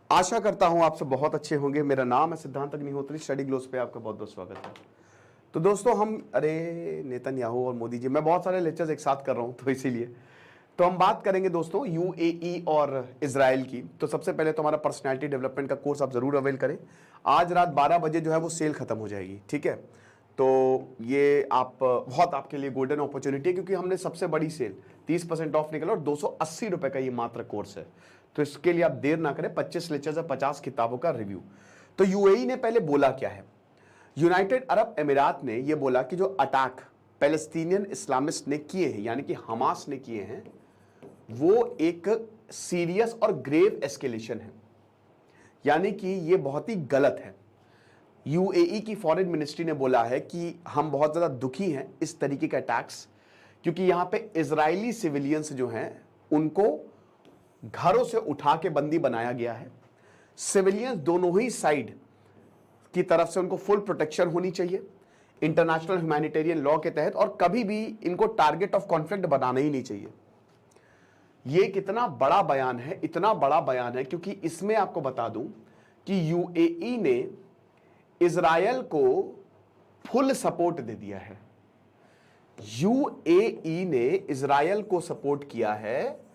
आशा करता हूं आप सब बहुत अच्छे होंगे। मेरा नाम है सिद्धांत अग्निहोत्री, स्टडी ग्लोस पे आपका बहुत बहुत स्वागत है। तो दोस्तों नेतन्याहू और मोदी जी, मैं बहुत सारे लेक्चर्स एक साथ कर रहा हूं तो इसीलिए तो हम बात करेंगे दोस्तों यूएई और इजराइल की। तो सबसे पहले तो हमारा पर्सनैलिटी डेवलपमेंट का कोर्स आप जरूर अवेल करें। आज रात 12 बजे जो है वो सेल खत्म हो जाएगी, ठीक है। तो ये आप बहुत आपके लिए गोल्डन अपॉर्चुनिटी है, क्योंकि हमने सबसे बड़ी सेल 30% ऑफ निकला और 280 रुपए का ये मात्र कोर्स है। तो इसके लिए आप देर ना करें। 25 लेक्चर्स है, 50 किताबों का रिव्यू। तो यूएई ने पहले बोला क्या है? यूनाइटेड अरब अमीरात ने यह बोला कि जो अटैक पैलेस्टीनियन इस्लामिस्ट ने किए हैं, यानी कि हमास ने किए हैं, वो एक सीरियस और ग्रेव एस्केलेशन है, यानी कि ये बहुत ही गलत है। यूएई की फॉरेन मिनिस्ट्री ने बोला है कि हम बहुत ज्यादा दुखी हैं इस तरीके का अटैक्स, क्योंकि यहां पे इजरायली सिविलियंस जो हैं उनको घरों से उठा के बंदी बनाया गया है। सिविलियंस दोनों ही साइड की तरफ से उनको फुल प्रोटेक्शन होनी चाहिए इंटरनेशनल ह्यूमैनिटेरियन लॉ के तहत, और कभी भी इनको टारगेट ऑफ कॉन्फ्लिक्ट बनाना ही नहीं चाहिए। यह कितना बड़ा बयान है, इतना बड़ा बयान है क्योंकि इसमें आपको बता दूं कि यूएई ने इजरायल को फुल सपोर्ट दे दिया है। यूएई ने इजरायल को सपोर्ट किया है,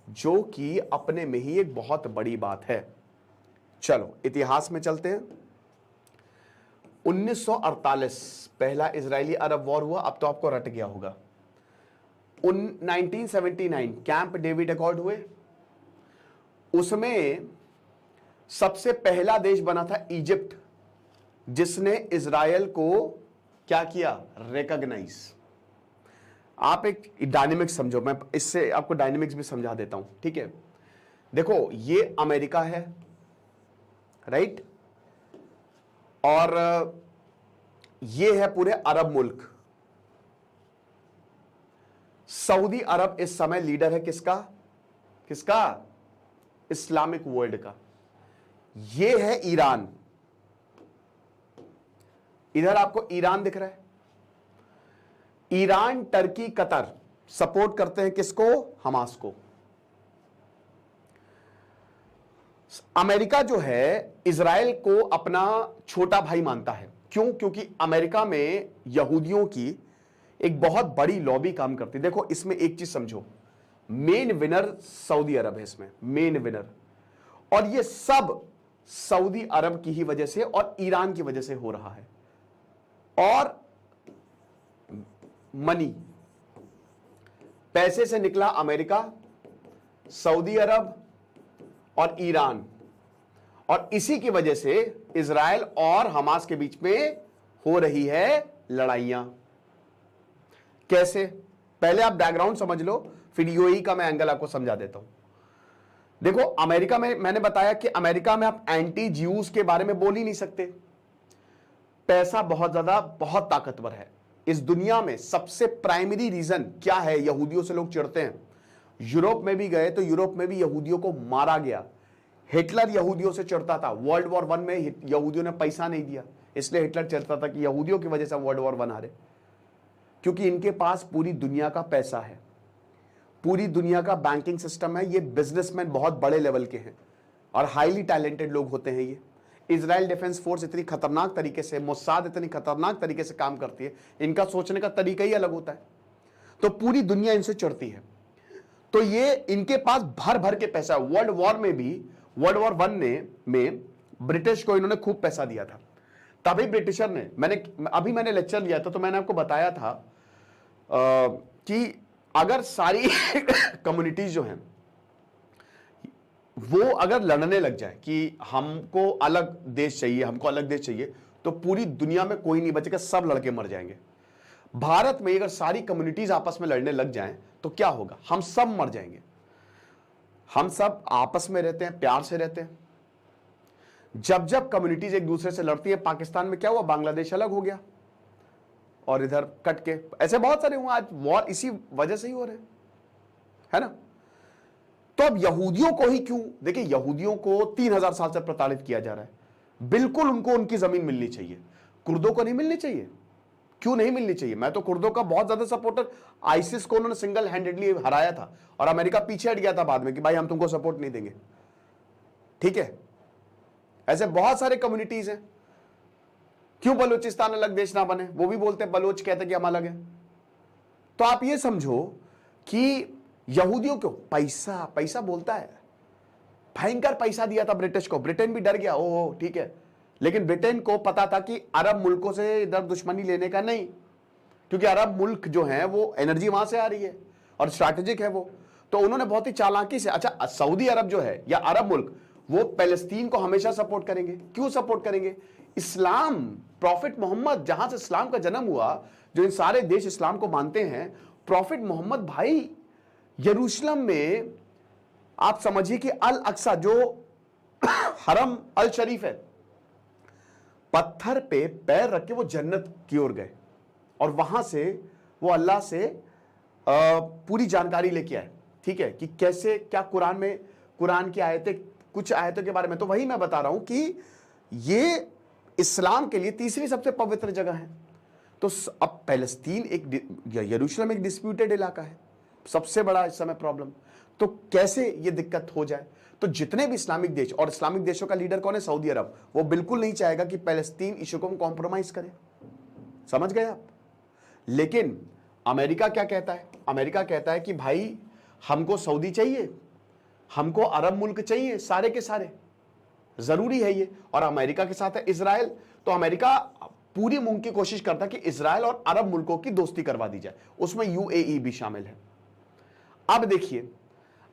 जो कि अपने में ही एक बहुत बड़ी बात है। चलो इतिहास में चलते हैं। 1948 पहला इजरायली अरब वॉर हुआ। अब तो आपको रट गया होगा। 1979 कैंप डेविड अकॉर्ड हुए। उसमें सबसे पहला देश बना था इजिप्ट, जिसने इजरायल को क्या किया? रिकॉग्नाइज। आप एक डायनेमिक्स समझो, मैं इससे आपको डायनेमिक्स भी समझा देता हूं, ठीक है। देखो, ये अमेरिका है, राइट, और ये है पूरे अरब मुल्क। सऊदी अरब इस समय लीडर है किसका? किसका? इस्लामिक वर्ल्ड का। ये है ईरान। इधर आपको ईरान दिख रहा है। ईरान, टर्की, कतर सपोर्ट करते हैं किसको? हमास को। अमेरिका जो है इजराइल को अपना छोटा भाई मानता है। क्यों? क्योंकि अमेरिका में यहूदियों की एक बहुत बड़ी लॉबी काम करती है। देखो, इसमें एक चीज समझो, मेन विनर सऊदी अरब है इसमें, मेन विनर। और ये सब सऊदी अरब की ही वजह से और ईरान की वजह से हो रहा है। और मनी, पैसे से निकला अमेरिका, सऊदी अरब और ईरान, और इसी की वजह से इजराइल और हमास के बीच में हो रही है लड़ाइयां। कैसे? पहले आप बैकग्राउंड समझ लो, फिर यूएई का मैं एंगल आपको समझा देता हूं। देखो, अमेरिका में मैंने बताया कि अमेरिका में आप एंटी ज्यूज के बारे में बोल ही नहीं सकते। पैसा बहुत ज्यादा, बहुत ताकतवर है। इस दुनिया में सबसे प्राइमरी रीजन क्या है यहूदियों से लोग चिढ़ते हैं? यूरोप में भी गए तो यूरोप में भी यहूदियों को मारा गया। हिटलर यहूदियों से चिढ़ता था। वर्ल्ड वॉर 1 में यहूदियों ने पैसा नहीं दिया, इसलिए हिटलर चिढ़ता था कि यहूदियों की वजह से वर्ल्ड वॉर 1 हारे, क्योंकि इनके पास पूरी दुनिया का पैसा है, पूरी दुनिया का बैंकिंग सिस्टम है। ये बिजनेसमैन बहुत बड़े लेवल के हैं और हाईली टैलेंटेड लोग होते हैं। ये इजराइल डिफेंस फोर्स इतनी खतरनाक तरीके से, मोसाद इतनी खतरनाक तरीके से काम करती है, इनका सोचने का तरीका ही अलग होता है। तो पूरी दुनिया इनसे चिढ़ती है। तो ये इनके पास भर भर के पैसा। वर्ल्ड वॉर में भी, वर्ल्ड वॉर 1 में ब्रिटिश को इन्होंने खूब पैसा दिया था। तभी ब्रिटिशर ने, मैंने लेक्चर लिया था तो मैंने आपको बताया था कि अगर सारी कम्युनिटीज जो हैं वो अगर लड़ने लग जाए कि हमको अलग देश चाहिए, हमको अलग देश चाहिए, तो पूरी दुनिया में कोई नहीं बचेगा, सब लड़के मर जाएंगे। भारत में अगर सारी कम्युनिटीज आपस में लड़ने लग जाएं तो क्या होगा? हम सब मर जाएंगे। हम सब आपस में रहते हैं, प्यार से रहते हैं। जब जब कम्युनिटीज एक दूसरे से लड़ती है, पाकिस्तान में क्या हुआ? बांग्लादेश अलग हो गया और इधर कट के, ऐसे बहुत सारे हुए। आज वॉर इसी वजह से ही हो रहे हैं, है ना। तो अब यहूदियों को ही क्यों? देखिए, यहूदियों को 3000 साल से प्रताड़ित किया जा रहा है। बिल्कुल उनको उनकी जमीन मिलनी चाहिए। कुर्दों को नहीं मिलनी चाहिए? क्यों नहीं मिलनी चाहिए? मैं तो कुर्दों का बहुत ज्यादा सपोर्टर। आईसिस को उन्होंने सिंगल हैंडेडली हराया था और अमेरिका पीछे हट गया था बाद में कि भाई हम तुमको सपोर्ट नहीं देंगे, ठीक है। ऐसे बहुत सारे कम्युनिटीज हैं। क्यों बलूचिस्तान अलग देश ना बने? वो भी बोलते हैं, बलोच कहते कि हम अलग हैं। तो आप ये समझो कि यहूदियों को पैसा पैसा बोलता है, भयंकर पैसा दिया था ब्रिटिश को, ब्रिटेन भी डर गया, ओहो ठीक है। लेकिन ब्रिटेन को पता था कि अरब मुल्कों से इधर दुश्मनी लेने का नहीं, क्योंकि अरब मुल्क जो है वो एनर्जी वहां से आ रही है और स्ट्रैटेजिक है वो। तो उन्होंने बहुत ही चालाकी से, अच्छा सऊदी अरब जो है या अरब मुल्क, वो पैलेस्तीन को हमेशा सपोर्ट करेंगे। क्यों सपोर्ट करेंगे? इस्लाम, प्रॉफिट मोहम्मद, जहां से इस्लाम का जन्म हुआ, जो इन सारे देश इस्लाम को मानते हैं, प्रॉफिट मोहम्मद भाई यरूशलेम में, आप समझिए कि अल अक्सा जो हरम अल शरीफ है, पत्थर पे पैर रख के वो जन्नत की ओर गए और वहां से वो अल्लाह से पूरी जानकारी लेके आए, ठीक है, कि कैसे क्या कुरान में, कुरान की आयतें, कुछ आयतों के बारे में। तो वही मैं बता रहा हूं कि ये इस्लाम के लिए तीसरी सबसे पवित्र जगह है। तो अब पैलेस्तीन यरूशलेम एक डिस्प्यूटेड इलाका है, सबसे बड़ा इस समय प्रॉब्लम। तो कैसे ये दिक्कत हो जाए? तो जितने भी इस्लामिक देश, और इस्लामिक देशों का लीडर कौन है? सऊदी अरब, वो बिल्कुल नहीं चाहेगा कि पैलेस्तीन इशू को कॉम्प्रोमाइज करे। समझ गए आप? लेकिन अमेरिका क्या कहता है? अमेरिका कहता है कि भाई हमको सऊदी चाहिए, हमको अरब मुल्क चाहिए, सारे के सारे, जरूरी है ये। और अमेरिका के साथ है इजराइल, तो अमेरिका पूरी मुमकिन कोशिश करता है कि इजराइल और अरब मुल्कों की दोस्ती करवा दी जाए, उसमें यूएई भी शामिल है। अब देखिए,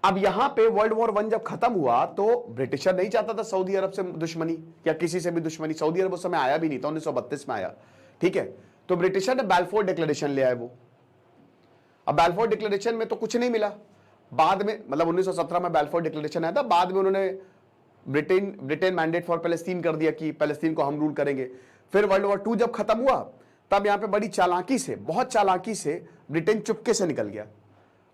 अब यहां पे वर्ल्ड वॉर 1 जब खत्म हुआ तो ब्रिटिशर नहीं चाहता था सऊदी अरब से दुश्मनी या किसी से भी दुश्मनी। सऊदी अरब उस समय आया भी नहीं था, 1932 में आया, ठीक है। तो ब्रिटिशर ने बैलफोर डिक्लेरेशन ले आए वो। अब बैलफोर डिक्लेरेशन में तो कुछ नहीं मिला, बाद में, मतलब 1917 में बैलफोर डिक्लेरेशन आया था, बाद में उन्होंने ब्रिटेन मैंडेट फॉर पैलेस्टीन कर दिया कि पैलेस्तीन को हम रूल करेंगे। फिर वर्ल्ड वॉर 2 जब खत्म हुआ, तब यहां पे बड़ी चालाकी से, बहुत चालाकी से ब्रिटेन चुपके से निकल गया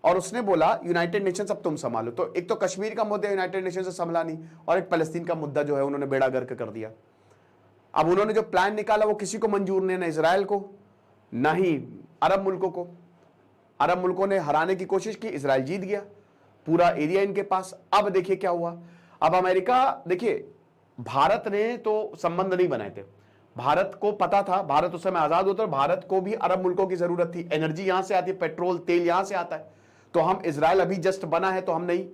और उसने बोला यूनाइटेड नेशंस अब तुम संभालो। तो एक तो कश्मीर का मुद्दा यूनाइटेड नेशन से संभला नहीं, और एक पैलेस्तीन का मुद्दा जो है उन्होंने बेड़ा गर्क कर दिया। अब उन्होंने जो प्लान निकाला वो किसी को मंजूर नहीं, ना इजराइल को, ना ही अरब मुल्कों को। अरब मुल्कों ने हराने की कोशिश की, इजराइल जीत गया, पूरा एरिया इनके पास। अब देखिए क्या हुआ। अब अमेरिका, देखिए भारत ने तो संबंध नहीं बनाए थे, भारत को पता था, भारत उस समय आजाद होता, भारत को भी अरब मुल्कों की जरूरत थी, एनर्जी यहां से आती है, पेट्रोल तेल यहां से आता है। तो हम, इजराइल अभी जस्ट बना है तो हम नहीं,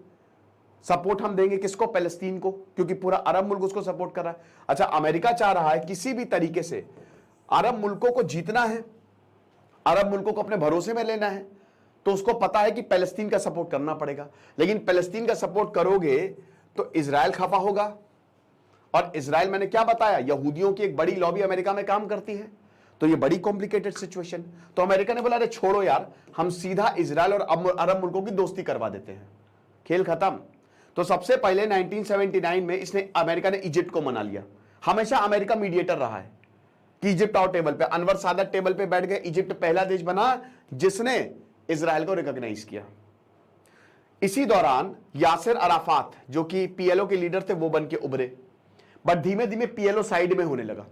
सपोर्ट हम देंगे किसको? पैलेस्तीन को, क्योंकि पूरा अरब मुल्क उसको सपोर्ट कर रहा है। अच्छा, अमेरिका चाह रहा है किसी भी तरीके से अरब मुल्कों को जीतना है, अरब मुल्कों को अपने भरोसे में लेना है, तो उसको पता है कि पैलेस्तीन का सपोर्ट करना पड़ेगा। लेकिन पैलेस्तीन का सपोर्ट करोगे तो इजराइल खफा होगा, और इजराइल, मैंने क्या बताया, यहूदियों की एक बड़ी लॉबी अमेरिका में काम करती है, तो ये बड़ी कॉम्प्लिकेटेड सिचुएशन। तो अमेरिका ने बोला अरे छोड़ो यार, हम सीधा इजराइल और अरब मुल्कों की दोस्ती करवा देते हैं, खेल खत्म। तो सबसे पहले 1979 में इसने, अमेरिका ने इजिप्ट को मना लिया। हमेशा अमेरिका मीडिएटर रहा है कि इजिप्ट आओ टेबल पे, अनवर सादत टेबल पे बैठ गए। इजिप्ट पहला देश बना जिसने इजराइल को रिकॉग्नाइज किया। इसी दौरान यासिर अराफात, जो कि पीएलओ के लीडर थे, वो बन के उभरे, बट धीमे धीमे पीएलओ साइड में होने लगा।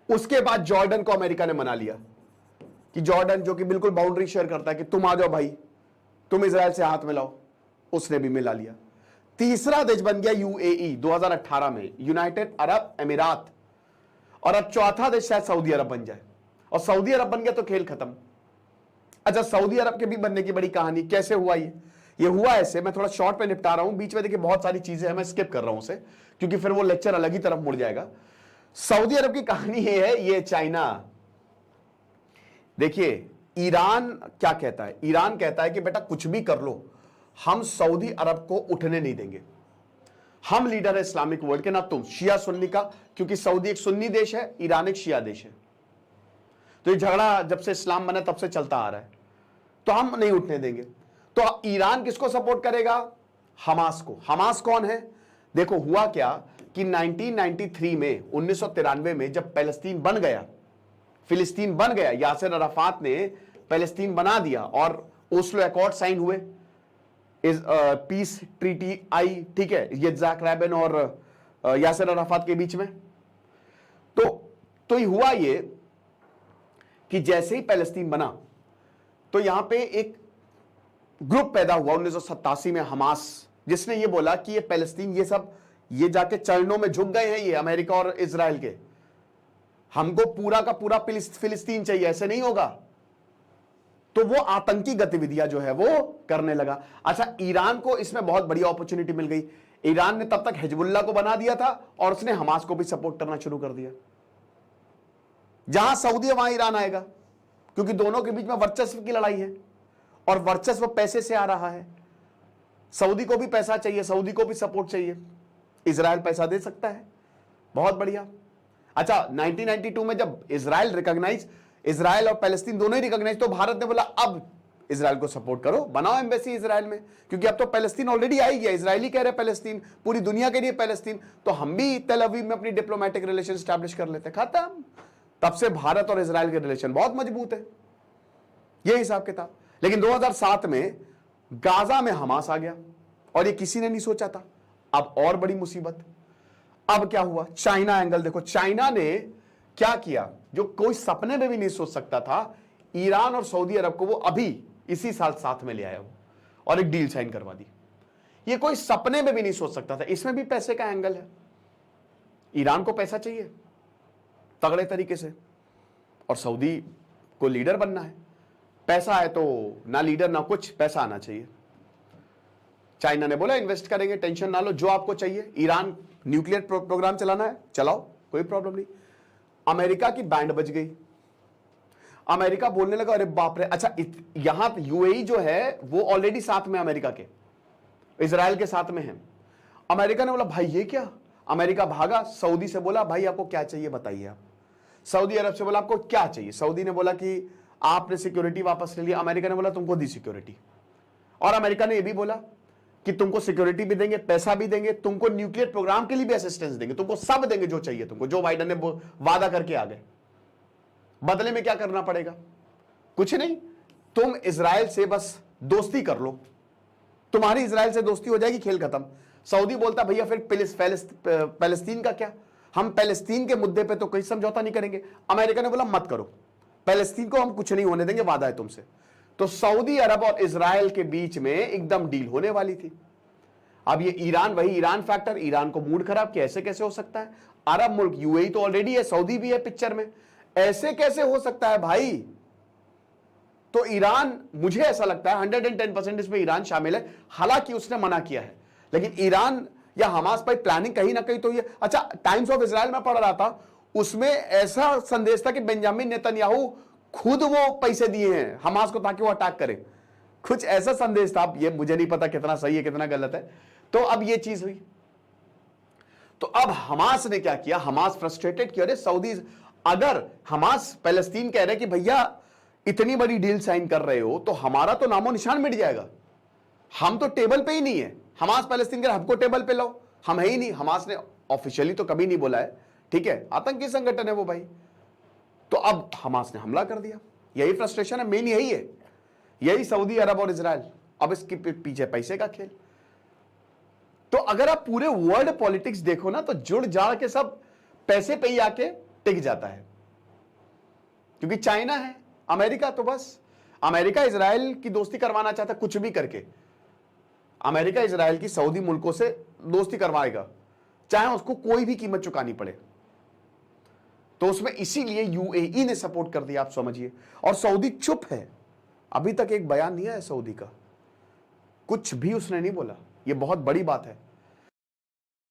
उसके बाद जॉर्डन को अमेरिका ने मना लिया कि जॉर्डन, जो कि बिल्कुल बाउंड्री शेयर करता है, कि तुम आ जाओ भाई, तुम इजराइल से हाथ मिलाओ, उसने भी मिला लिया। तीसरा देश बन गया यूएई 2018 में, यूनाइटेड अरब अमीरात। और अब चौथा देश शायद सऊदी अरब बन जाए, और सऊदी अरब बन गया तो खेल खत्म। अच्छा, सऊदी अरब के भी बनने की बड़ी कहानी, कैसे हुआ ये हुआ ऐसे, मैं थोड़ा शॉर्ट पे निपटा रहा हूं, बीच में देखिए बहुत सारी चीजें हैं, मैं स्किप कर रहा हूं उसे, क्योंकि फिर वो लेक्चर अलग ही तरफ मुड़ जाएगा। सऊदी अरब की कहानी ये है, ये चाइना, देखिए ईरान क्या कहता है, ईरान कहता है कि बेटा कुछ भी कर लो, हम सऊदी अरब को उठने नहीं देंगे, हम लीडर है इस्लामिक वर्ल्ड के, ना तुम, शिया सुन्नी का, क्योंकि सऊदी एक सुन्नी देश है, ईरान एक शिया देश है। तो ये झगड़ा जब से इस्लाम बना तब से चलता आ रहा है, तो हम नहीं उठने देंगे। तो ईरान किसको सपोर्ट करेगा? हमास को। हमास कौन है? देखो हुआ क्या कि 1993 में, 1993 में जब पैलेस्तीन बन गया, फिलिस्तीन बन गया, यासिर अराफात ने पैलेस्तीन बना दिया और ओस्लो अकॉर्ड साइन हुए, पीस ट्रीटी आई, ठीक है, यित्ज़हाक रैबिन और यासिर अराफात के बीच में। तो ये हुआ ये कि जैसे ही पैलेस्तीन बना तो यहां पे एक ग्रुप पैदा हुआ 1987 में, हमास, जिसने ये बोला कि ये पैलेस्तीन, ये सब ये जाके चरणों में झुक गए हैं ये अमेरिका और इजराइल के, हमको पूरा का पूरा फिलिस्तीन चाहिए, ऐसे नहीं होगा। तो वो आतंकी गतिविधियां जो है वो करने लगा। अच्छा, ईरान को इसमें बहुत बड़ी अपॉर्चुनिटी मिल गई। ईरान ने तब तक हिजबुल्लाह को बना दिया था और उसने हमास को भी सपोर्ट करना शुरू कर दिया। जहां सऊदी है वहां ईरान आएगा, क्योंकि दोनों के बीच में वर्चस्व की लड़ाई है और वर्चस्व पैसे से आ रहा है। सऊदी को भी पैसा चाहिए, सऊदी को भी सपोर्ट चाहिए, इजराइल पैसा दे सकता है, बहुत बढ़िया। अच्छा, 1992 में जब इजराइल और पैलेस्तीन दोनों ही रिकॉग्नाइज, तो भारत ने बोला अब इजराइल को सपोर्ट करो, बनाओ एम्बेसी इजराइल में, क्योंकि अब तो पैलेस्तीन ऑलरेडी आ ही गया, इजराइली कह रहे पैलेस्तीन, पूरी दुनिया के लिए पैलेस्तीन, तो हम भी तेल अवीव में अपनी डिप्लोमेटिक रिलेशन स्टैब्लिश कर लेते, खत्म। तब से भारत और इजराइल के रिलेशन बहुत मजबूत है, ये हिसाब किताब। लेकिन 2007 में गाजा में हमास आ गया और ये किसी ने नहीं सोचा था। अब और बड़ी मुसीबत, अब क्या हुआ, चाइना एंगल देखो। चाइना ने क्या किया जो कोई सपने में भी नहीं सोच सकता था, ईरान और सऊदी अरब को वो अभी इसी साल साथ में ले आया वो और एक डील साइन करवा दी। ये कोई सपने में भी नहीं सोच सकता था। इसमें भी पैसे का एंगल है, ईरान को पैसा चाहिए तगड़े तरीके से और सऊदी को लीडर बनना है। पैसा है तो ना लीडर ना कुछ, पैसा आना चाहिए। चाइना ने बोला इन्वेस्ट करेंगे, टेंशन ना लो, जो आपको चाहिए। ईरान न्यूक्लियर प्रोग्राम चलाना है, चलाओ, कोई प्रॉब्लम नहीं। अमेरिका की बैंड बज गई, अमेरिका बोलने लगा अरे बाप रे। अच्छा, यहां यूएई जो है वो ऑलरेडी साथ में अमेरिका के, इजराइल के साथ में है। अमेरिका ने बोला भाई ये क्या, अमेरिका भागा, सऊदी से बोला भाई आपको क्या चाहिए बताइए आप। सऊदी अरब से बोला आपको क्या चाहिए, सऊदी ने बोला कि आपने सिक्योरिटी वापस ले लिया, अमेरिका ने बोला तुमको दी सिक्योरिटी, और अमेरिका ने यह भी बोला कि तुमको सिक्योरिटी भी देंगे, पैसा भी देंगे, तुमको न्यूक्लियर प्रोग्राम के लिए भी असिस्टेंस देंगे, तुमको सब देंगे जो चाहिए तुमको। जो बाइडेन ने वादा करके आ गए। बदले में क्या करना पड़ेगा, कुछ नहीं, तुम इजराइल से बस दोस्ती कर लो, तुम्हारी इजराइल से दोस्ती हो जाएगी, खेल खत्म। सऊदी बोलता भैया फिर पैलेस्तीन का क्या, हम पैलेस्तीन के मुद्दे पे तो कोई समझौता नहीं करेंगे। अमेरिका ने बोला मत करो, पैलेस्तीन को हम कुछ नहीं होने देंगे, वादा है तुमसे। तो सऊदी अरब और इजराइल के बीच में एकदम डील होने वाली थी। अब ये ईरान, वही ईरान फैक्टर, ईरान को मूड खराब कि ऐसे कैसे हो सकता है, अरब मुल्क यूएई तो ऑलरेडी है, सऊदी भी है पिक्चर में, ऐसे कैसे हो सकता है भाई। तो ईरान, मुझे ऐसा लगता है 110% इसमें ईरान शामिल है, हालांकि उसने मना किया है, लेकिन ईरान या हमास पर प्लानिंग कहीं ना कहीं तो ये। अच्छा, टाइम्स ऑफ इजराइल में पढ़ रहा था, उसमें ऐसा संदेश था कि बेंजामिन नेतन्याहू खुद वो पैसे दिए हैं हमास को ताकि वो अटैक करे, कुछ ऐसा संदेश था। अब ये मुझे नहीं पता कितना सही है कितना गलत है। तो अब ये चीज हुई, तो अब हमास ने क्या किया, हमास फ्रस्ट्रेटेड कि अरे सऊदी, अगर हमास पैलेस्तीन कह रहे कि भैया इतनी बड़ी डील साइन कर रहे हो तो हमारा तो नामो निशान मिट जाएगा, हम तो टेबल पे ही नहीं है। हमास पैलेस्तीन कह रहे हमको टेबल पे लो, हम है ही नहीं। हमास ने ऑफिशियली तो कभी नहीं बोला है, ठीक है, आतंकी संगठन है वो भाई। तो अब हमास ने हमला कर दिया, यही फ्रस्ट्रेशन है, मेन यही है, यही सऊदी अरब और इजराइल। अब इसके पीछे पैसे का खेल। तो अगर आप पूरे वर्ल्ड पॉलिटिक्स देखो ना, तो जुड़ जाड़ के सब पैसे पे ही आके टिक जाता है, क्योंकि चाइना है, अमेरिका तो बस, अमेरिका इजराइल की दोस्ती करवाना चाहता है कुछ भी करके। अमेरिका इजराइल की सऊदी मुल्कों से दोस्ती करवाएगा, चाहे उसको कोई भी कीमत चुकानी पड़े। तो उसमें इसीलिए यूएई ने सपोर्ट कर दिया, आप समझिए। और सऊदी चुप है, अभी तक एक बयान नहीं आया सऊदी का, कुछ भी उसने नहीं बोला। ये बहुत बड़ी बात है।